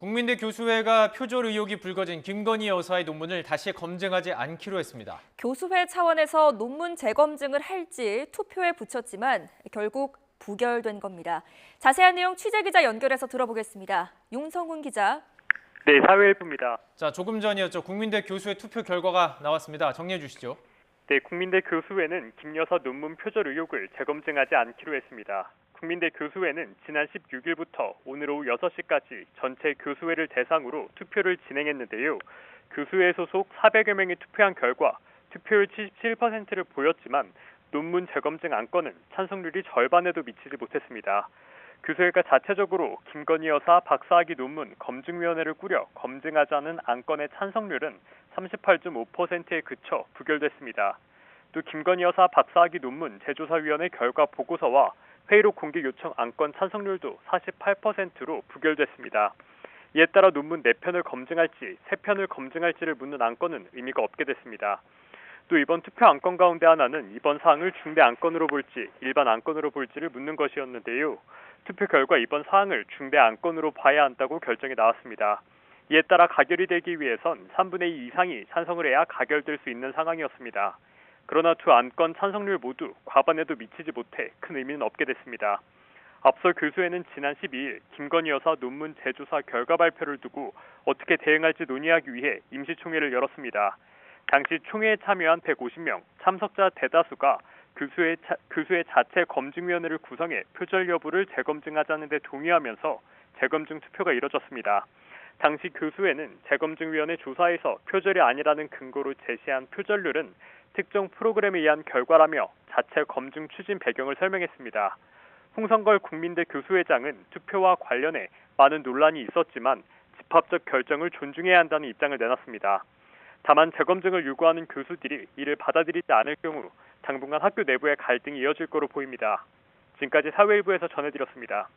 국민대 교수회가 표절 의혹이 불거진 김건희 여사의 논문을 다시 검증하지 않기로 했습니다. 교수회 차원에서 논문 재검증을 할지 투표에 붙였지만 결국 부결된 겁니다. 자세한 내용 취재기자 연결해서 들어보겠습니다. 윤성훈 기자. 네, 사회일부입니다. 자, 조금 전이었죠. 국민대 교수회 투표 결과가 나왔습니다. 정리해 주시죠. 네, 국민대 교수회는 김 여사 논문 표절 의혹을 재검증하지 않기로 했습니다. 국민대 교수회는 지난 16일부터 오늘 오후 6시까지 전체 교수회를 대상으로 투표를 진행했는데요. 교수회 소속 400여 명이 투표한 결과 투표율 77%를 보였지만 논문 재검증 안건은 찬성률이 절반에도 미치지 못했습니다. 교수회가 자체적으로 김건희 여사 박사학위 논문 검증위원회를 꾸려 검증하자는 안건의 찬성률은 38.5%에 그쳐 부결됐습니다. 또 김건희 여사 박사학위 논문 재조사위원회 결과 보고서와 회의록 공개 요청 안건 찬성률도 48%로 부결됐습니다. 이에 따라 논문 4편을 검증할지 3편을 검증할지를 묻는 안건은 의미가 없게 됐습니다. 또 이번 투표 안건 가운데 하나는 이번 사항을 중대 안건으로 볼지 일반 안건으로 볼지를 묻는 것이었는데요. 투표 결과 이번 사항을 중대 안건으로 봐야 한다고 결정이 나왔습니다. 이에 따라 가결이 되기 위해선 3분의 2 이상이 찬성을 해야 가결될 수 있는 상황이었습니다. 그러나 두 안건 찬성률 모두 과반에도 미치지 못해 큰 의미는 없게 됐습니다. 앞서 교수회는 지난 12일 김건희 여사 논문 재조사 결과 발표를 두고 어떻게 대응할지 논의하기 위해 임시총회를 열었습니다. 당시 총회에 참여한 150명, 참석자 대다수가 교수회 자체 검증위원회를 구성해 표절 여부를 재검증하자는 데 동의하면서 재검증 투표가 이뤄졌습니다. 당시 교수회는 재검증위원회 조사에서 표절이 아니라는 근거로 제시한 표절률은 특정 프로그램에 의한 결과라며 자체 검증 추진 배경을 설명했습니다. 홍성걸 국민대 교수회장은 투표와 관련해 많은 논란이 있었지만 집합적 결정을 존중해야 한다는 입장을 내놨습니다. 다만 재검증을 요구하는 교수들이 이를 받아들이지 않을 경우 당분간 학교 내부의 갈등이 이어질 거로 보입니다. 지금까지 사회일부에서 전해드렸습니다.